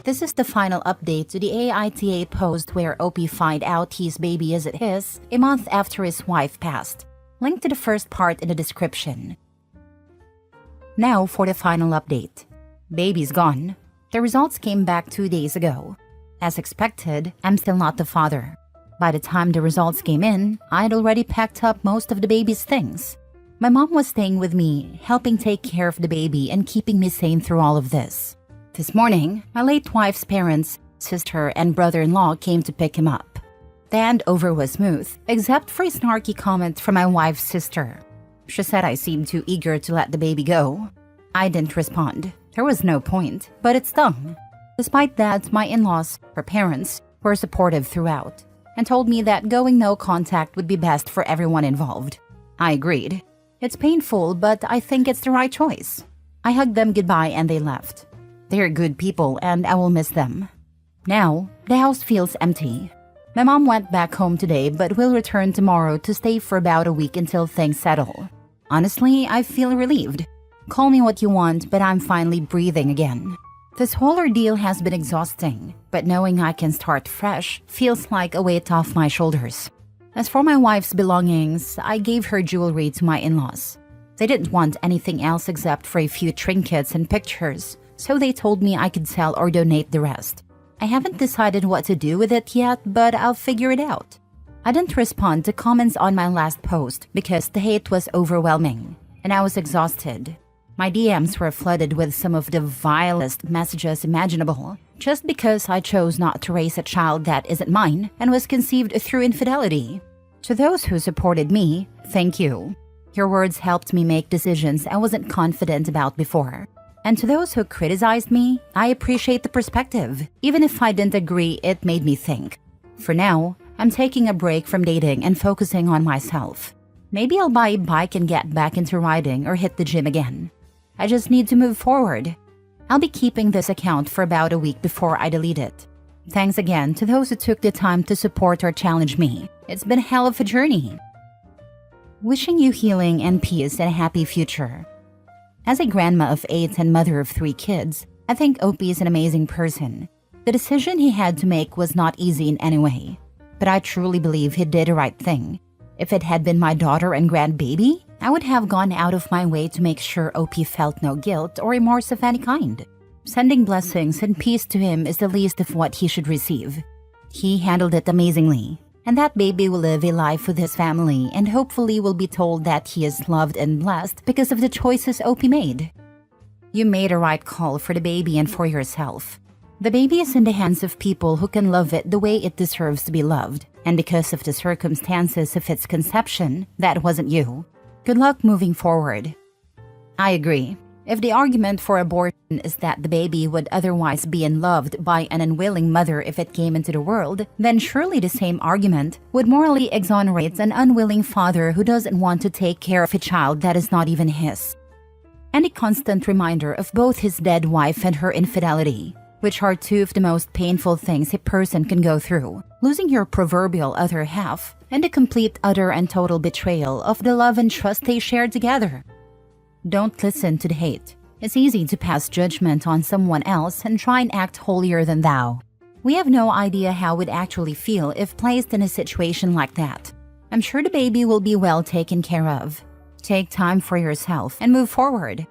This is the final update to the AITA post where OP find out his baby isn't his a month after his wife passed. Link to the first part in the description. Now for the final update. Baby's gone. The results came back 2 days ago. As expected, I'm still not the father. By the time the results came in, I'd already packed up most of the baby's things. My mom was staying with me, helping take care of the baby and keeping me sane through all of this. This morning, my late wife's parents, sister, and brother-in-law came to pick him up. The handover was smooth, except for a snarky comment from my wife's sister. She said I seemed too eager to let the baby go. I didn't respond. There was no point, but it stung. Despite that, my in-laws, her parents, were supportive throughout and told me that going no contact would be best for everyone involved. I agreed. It's painful, but I think it's the right choice. I hugged them goodbye and they left. They're good people and I will miss them. Now, the house feels empty. My mom went back home today but will return tomorrow to stay for about a week until things settle. Honestly, I feel relieved. Call me what you want, but I'm finally breathing again. This whole ordeal has been exhausting, but knowing I can start fresh feels like a weight off my shoulders. As for my wife's belongings, I gave her jewelry to my in-laws. They didn't want anything else except for a few trinkets and pictures, so they told me I could sell or donate the rest. I haven't decided what to do with it yet, but I'll figure it out. I didn't respond to comments on my last post because the hate was overwhelming, and I was exhausted. My DMs were flooded with some of the vilest messages imaginable, just because I chose not to raise a child that isn't mine and was conceived through infidelity. To those who supported me, thank you. Your words helped me make decisions I wasn't confident about before. And to those who criticized me, I appreciate the perspective. Even if I didn't agree, it made me think. For now, I'm taking a break from dating and focusing on myself. Maybe I'll buy a bike and get back into riding or hit the gym again. I just need to move forward. I'll be keeping this account for about a week before I delete it. Thanks again to those who took the time to support or challenge me. It's been a hell of a journey. Wishing you healing and peace and a happy future. As a grandma of 8 and mother of 3 kids, I think Opie is an amazing person. The decision he had to make was not easy in any way, but I truly believe he did the right thing. If it had been my daughter and grandbaby, I would have gone out of my way to make sure Opie felt no guilt or remorse of any kind. Sending blessings and peace to him is the least of what he should receive. He handled it amazingly, and that baby will live a life with his family and hopefully will be told that he is loved and blessed because of the choices Opie made. You made a right call for the baby and for yourself. The baby is in the hands of people who can love it the way it deserves to be loved, and because of the circumstances of its conception, that wasn't you. Good luck moving forward. I agree. If the argument for abortion is that the baby would otherwise be unloved by an unwilling mother if it came into the world, then surely the same argument would morally exonerate an unwilling father who doesn't want to take care of a child that is not even his. And a constant reminder of both his dead wife and her infidelity, which are 2 of the most painful things a person can go through. Losing your proverbial other half, and the complete, utter, and total betrayal of the love and trust they shared together. Don't listen to the hate. It's easy to pass judgment on someone else and try and act holier than thou. We have no idea how we'd actually feel if placed in a situation like that. I'm sure the baby will be well taken care of. Take time for yourself and move forward.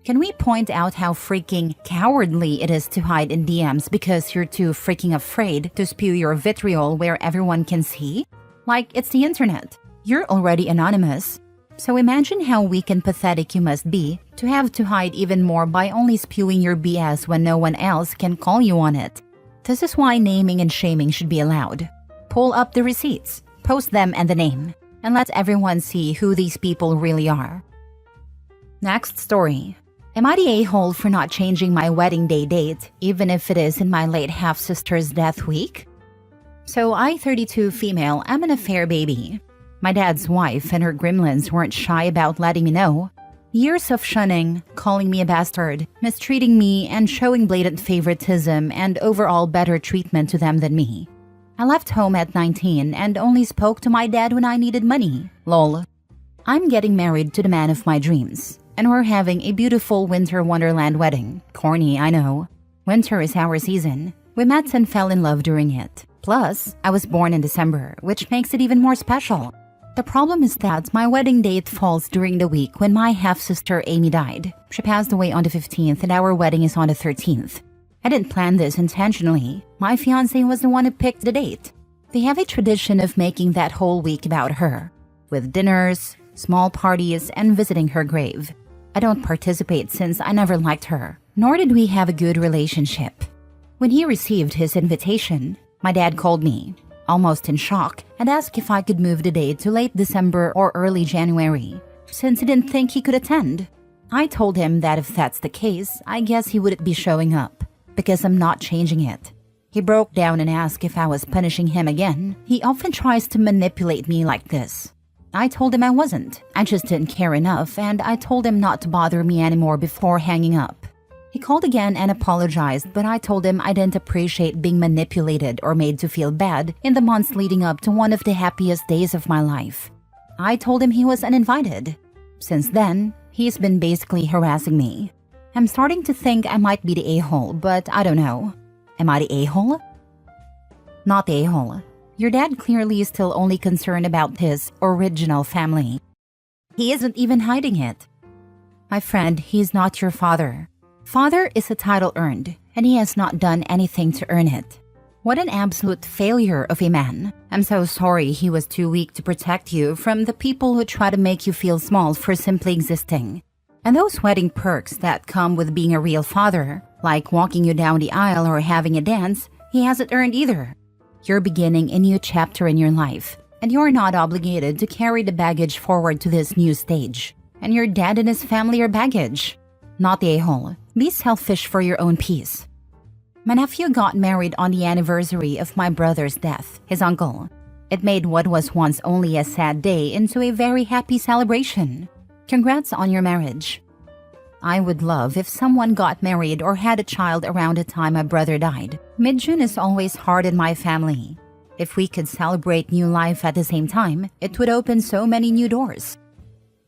Can we point out how freaking cowardly it is to hide in DMs because you're too freaking afraid to spew your vitriol where everyone can see? Like it's the internet. You're already anonymous. So imagine how weak and pathetic you must be to have to hide even more by only spewing your BS when no one else can call you on it. This is why naming and shaming should be allowed. Pull up the receipts, post them and the name, and let everyone see who these people really are. Next story. Am I the a-hole for not changing my wedding day date, even if it is in my late half-sister's death week? So I, 32 female, am an affair baby. My dad's wife and her gremlins weren't shy about letting me know. Years of shunning, calling me a bastard, mistreating me, and showing blatant favoritism and overall better treatment to them than me. I left home at 19 and only spoke to my dad when I needed money. Lol. I'm getting married to the man of my dreams, and we're having a beautiful winter wonderland wedding. Corny, I know. Winter is our season. We met and fell in love during it. Plus, I was born in December, which makes it even more special. The problem is that my wedding date falls during the week when my half-sister Amy died. She passed away on the 15th and our wedding is on the 13th. I didn't plan this intentionally. My fiancé was the one who picked the date. They have a tradition of making that whole week about her, with dinners, small parties, and visiting her grave. I don't participate since I never liked her, nor did we have a good relationship. When he received his invitation, my dad called me, almost in shock, and asked if I could move the date to late December or early January, since he didn't think he could attend. I told him that if that's the case, I guess he wouldn't be showing up, because I'm not changing it. He broke down and asked if I was punishing him again. He often tries to manipulate me like this. I told him I wasn't. I just didn't care enough, and I told him not to bother me anymore before hanging up. He called again and apologized, but I told him I didn't appreciate being manipulated or made to feel bad in the months leading up to one of the happiest days of my life. I told him he was uninvited. Since then, he's been basically harassing me. I'm starting to think I might be the a-hole, but I don't know. Am I the a-hole? Not the a-hole. Your dad clearly is still only concerned about his original family. He isn't even hiding it. My friend, he's not your father. Father is a title earned, and he has not done anything to earn it. What an absolute failure of a man. I'm so sorry he was too weak to protect you from the people who try to make you feel small for simply existing. And those wedding perks that come with being a real father, like walking you down the aisle or having a dance, he hasn't earned either. You're beginning a new chapter in your life, and you're not obligated to carry the baggage forward to this new stage. And your dad and his family are baggage. Not the a-hole. Be selfish for your own peace. My nephew got married on the anniversary of my brother's death, his uncle. It made what was once only a sad day into a very happy celebration. Congrats on your marriage. I would love if someone got married or had a child around the time my brother died. Mid-June is always hard in my family. If we could celebrate new life at the same time, it would open so many new doors.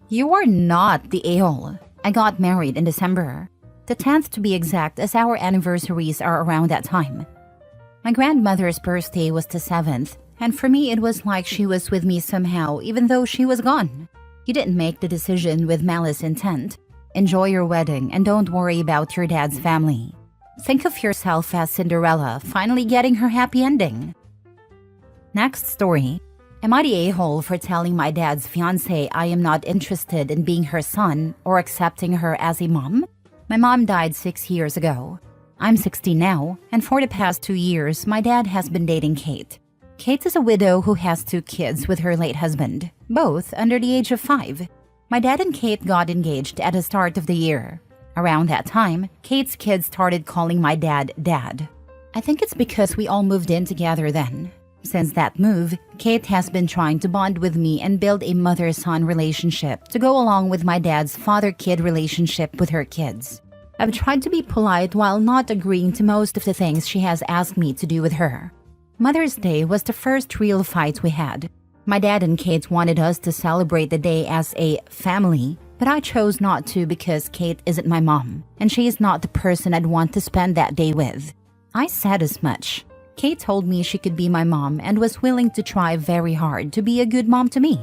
You are not the a-hole. I got married in December. The 10th to be exact, as our anniversaries are around that time. My grandmother's birthday was the 7th, and for me it was like she was with me somehow even though she was gone. You didn't make the decision with malice intent. Enjoy your wedding and don't worry about your dad's family. Think of yourself as Cinderella finally getting her happy ending. Next story. Am I the a-hole for telling my dad's fiancé I am not interested in being her son or accepting her as a mom? My mom died 6 years ago. I'm 60 now, and for the past 2 years, my dad has been dating Kate. Kate is a widow who has 2 kids with her late husband, both under the age of 5. My dad and Kate got engaged at the start of the year. Around that time, Kate's kids started calling my dad Dad. I think it's because we all moved in together then. Since that move, Kate has been trying to bond with me and build a mother-son relationship to go along with my dad's father-kid relationship with her kids. I've tried to be polite while not agreeing to most of the things she has asked me to do with her. Mother's Day was the first real fight we had. My dad and Kate wanted us to celebrate the day as a family, but I chose not to because Kate isn't my mom, and she is not the person I'd want to spend that day with. I said as much. Kate told me she could be my mom and was willing to try very hard to be a good mom to me.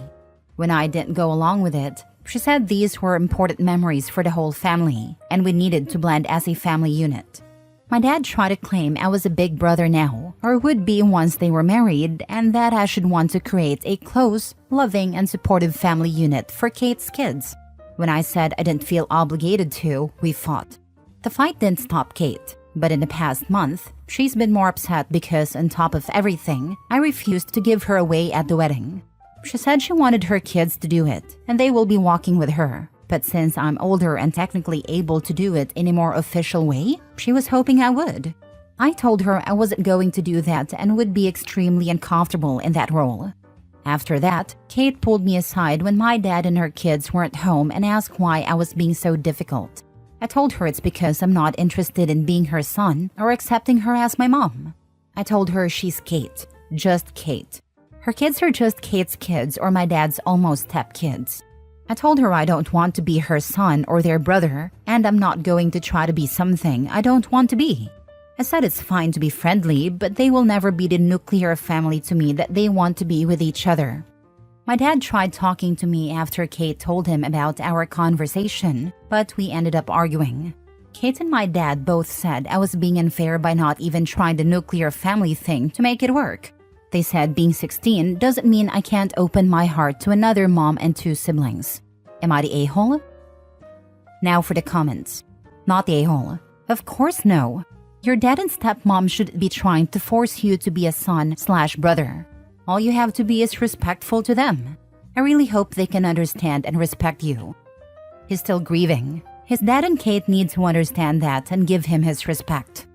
When I didn't go along with it, she said these were important memories for the whole family, and we needed to blend as a family unit. My dad tried to claim I was a big brother now, or would be once they were married, and that I should want to create a close, loving, and supportive family unit for Kate's kids. When I said I didn't feel obligated to, we fought. The fight didn't stop Kate, but in the past month, she's been more upset because, on top of everything, I refused to give her away at the wedding. She said she wanted her kids to do it, and they will be walking with her. But since I'm older and technically able to do it in a more official way, she was hoping I would. I told her I wasn't going to do that and would be extremely uncomfortable in that role. After that, Kate pulled me aside when my dad and her kids weren't home and asked why I was being so difficult. I told her it's because I'm not interested in being her son or accepting her as my mom. I told her she's Kate, just Kate. Her kids are just Kate's kids or my dad's almost step-kids. I told her I don't want to be her son or their brother, and I'm not going to try to be something I don't want to be. I said it's fine to be friendly, but they will never be the nuclear family to me that they want to be with each other. My dad tried talking to me after Kate told him about our conversation, but we ended up arguing. Kate and my dad both said I was being unfair by not even trying the nuclear family thing to make it work. They said being 16 doesn't mean I can't open my heart to another mom and 2 siblings. Am I the a-hole? Now for the comments. Not the a-hole. Of course no. Your dad and stepmom should be trying to force you to be a son/brother. All you have to be is respectful to them. I really hope they can understand and respect you. He's still grieving. His dad and Kate need to understand that and give him his respect.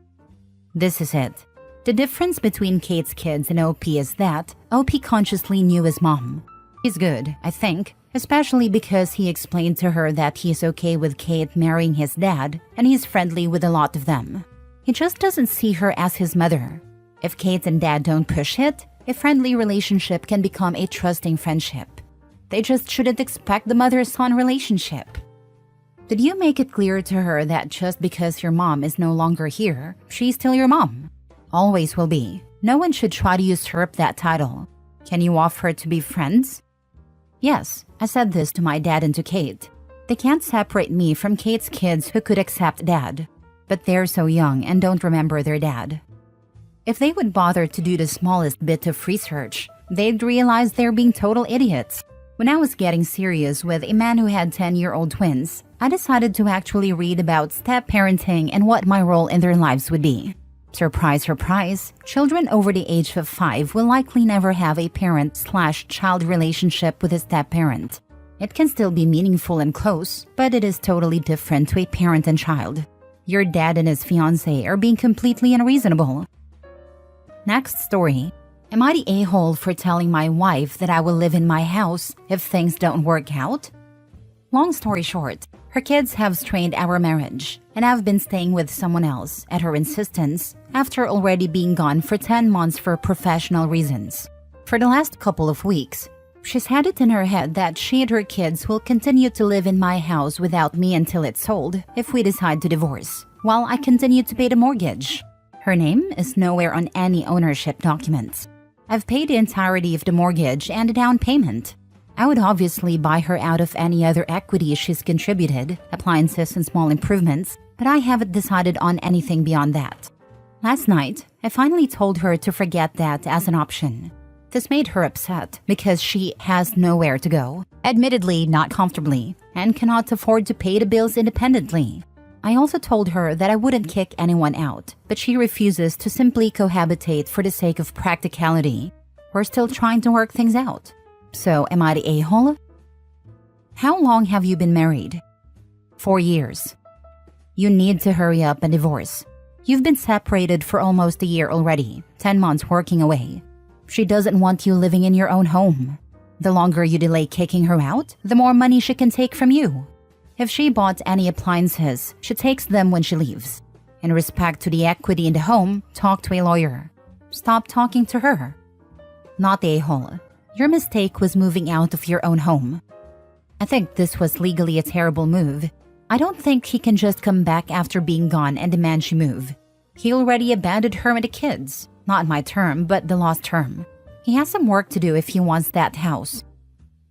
This is it. The difference between Kate's kids and OP is that OP consciously knew his mom. He's good, I think, especially because he explained to her that he's okay with Kate marrying his dad and he's friendly with a lot of them. He just doesn't see her as his mother. If Kate and dad don't push it, a friendly relationship can become a trusting friendship. They just shouldn't expect the mother-son relationship. Did you make it clear to her that just because your mom is no longer here, she's still your mom? Always will be. No one should try to usurp that title. Can you offer to be friends? Yes, I said this to my dad and to Kate. They can't separate me from Kate's kids who could accept dad. But they're so young and don't remember their dad. If they would bother to do the smallest bit of research, they'd realize they're being total idiots. When I was getting serious with a man who had 10-year-old twins, I decided to actually read about step-parenting and what my role in their lives would be. Surprise, surprise, children over the age of 5 will likely never have a parent/child relationship with a step-parent. It can still be meaningful and close, but it is totally different to a parent and child. Your dad and his fiancé are being completely unreasonable. Next story. Am I the a-hole for telling my wife that I will live in my house if things don't work out? Long story short, her kids have strained our marriage, and I've been staying with someone else at her insistence after already being gone for 10 months for professional reasons. For the last couple of weeks, she's had it in her head that she and her kids will continue to live in my house without me until it's sold if we decide to divorce, while I continue to pay the mortgage. Her name is nowhere on any ownership documents. I've paid the entirety of the mortgage and the down payment. I would obviously buy her out of any other equity she's contributed, appliances and small improvements, but I haven't decided on anything beyond that. Last night, I finally told her to forget that as an option. This made her upset because she has nowhere to go, admittedly not comfortably, and cannot afford to pay the bills independently. I also told her that I wouldn't kick anyone out, but she refuses to simply cohabitate for the sake of practicality. We're still trying to work things out. So, am I the a-hole? How long have you been married? 4 years. You need to hurry up and divorce. You've been separated for almost a year already, 10 months working away. She doesn't want you living in your own home. The longer you delay kicking her out, the more money she can take from you. If she bought any appliances, she takes them when she leaves. In respect to the equity in the home, talk to a lawyer. Stop talking to her. Not the a-hole. Your mistake was moving out of your own home. I think this was legally a terrible move. I don't think he can just come back after being gone and demand she move. He already abandoned her and the kids. Not my term, but the law's term. He has some work to do if he wants that house.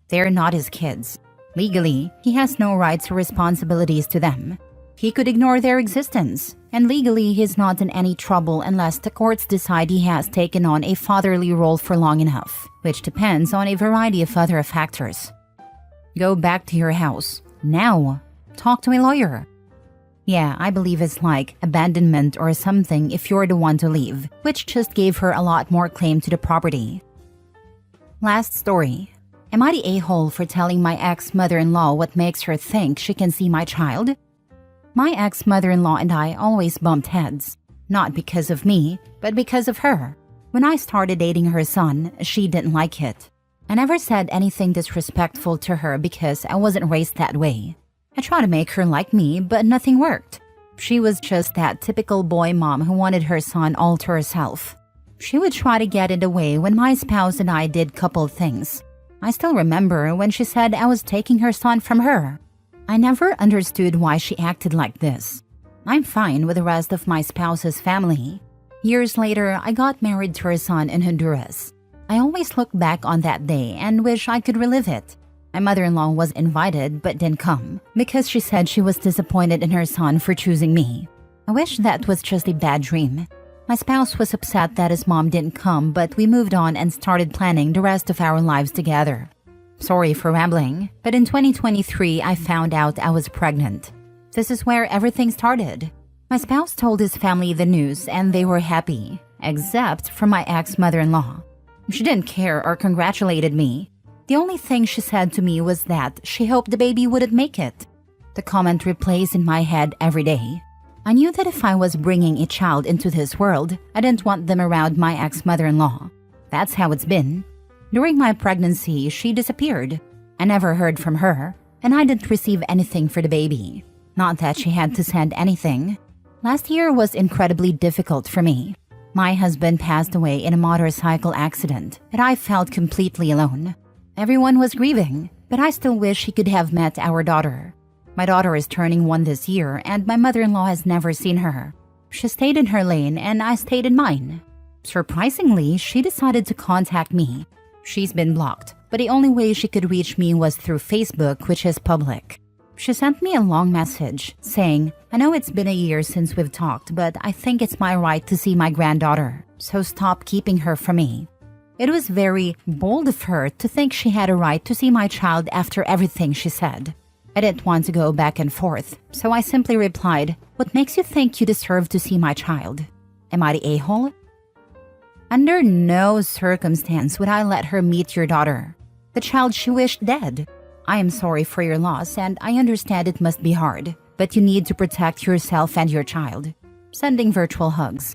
They're not his kids. Legally, he has no rights or responsibilities to them. He could ignore their existence, and legally he's not in any trouble unless the courts decide he has taken on a fatherly role for long enough, which depends on a variety of other factors. Go back to your house. Now. Talk to a lawyer. Yeah, I believe it's like abandonment or something if you're the one to leave, which just gave her a lot more claim to the property. Last story. Am I the a-hole for telling my ex-mother-in-law what makes her think she can see my child? My ex-mother-in-law and I always bumped heads. Not because of me, but because of her. When I started dating her son, she didn't like it. I never said anything disrespectful to her because I wasn't raised that way. I tried to make her like me, but nothing worked. She was just that typical boy mom who wanted her son all to herself. She would try to get in the way when my spouse and I did couple things. I still remember when she said I was taking her son from her. I never understood why she acted like this. I'm fine with the rest of my spouse's family. Years later, I got married to her son in Honduras. I always look back on that day and wish I could relive it. My mother-in-law was invited but didn't come because she said she was disappointed in her son for choosing me. I wish that was just a bad dream. My spouse was upset that his mom didn't come, but we moved on and started planning the rest of our lives together. Sorry for rambling, but in 2023, I found out I was pregnant. This is where everything started. My spouse told his family the news and they were happy, except for my ex-mother-in-law. She didn't care or congratulated me. The only thing she said to me was that she hoped the baby wouldn't make it. The comment replays in my head every day. I knew that if I was bringing a child into this world, I didn't want them around my ex-mother-in-law. That's how it's been. During my pregnancy, she disappeared. I never heard from her, and I didn't receive anything for the baby. Not that she had to send anything. Last year was incredibly difficult for me. My husband passed away in a motorcycle accident, and I felt completely alone. Everyone was grieving, but I still wish he could have met our daughter. My daughter is turning 1 this year, and my mother-in-law has never seen her. She stayed in her lane, and I stayed in mine. Surprisingly, she decided to contact me. She's been blocked, but the only way she could reach me was through Facebook, which is public. She sent me a long message saying, "I know it's been a year since we've talked, but I think it's my right to see my granddaughter, so stop keeping her from me." It was very bold of her to think she had a right to see my child after everything she said. I didn't want to go back and forth, so I simply replied, "What makes you think you deserve to see my child? Am I the a-hole?" Under no circumstance would I let her meet your daughter, the child she wished dead. I am sorry for your loss, and I understand it must be hard, but you need to protect yourself and your child. Sending virtual hugs.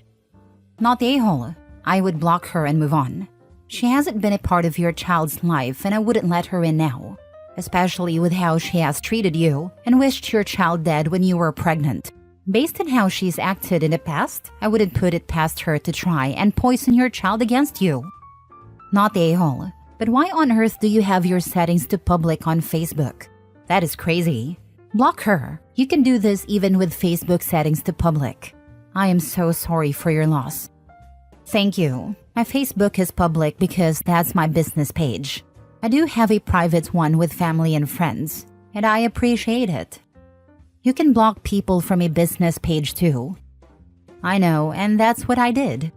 Not the a-hole. I would block her and move on. She hasn't been a part of your child's life, and I wouldn't let her in now, especially with how she has treated you and wished your child dead when you were pregnant. Based on how she's acted in the past, I wouldn't put it past her to try and poison your child against you. Not the a-hole. But why on earth do you have your settings to public on Facebook? That is crazy. Block her. You can do this even with Facebook settings to public. I am so sorry for your loss. Thank you. My Facebook is public because that's my business page. I do have a private one with family and friends, and I appreciate it. You can block people from a business page too. I know, and that's what I did.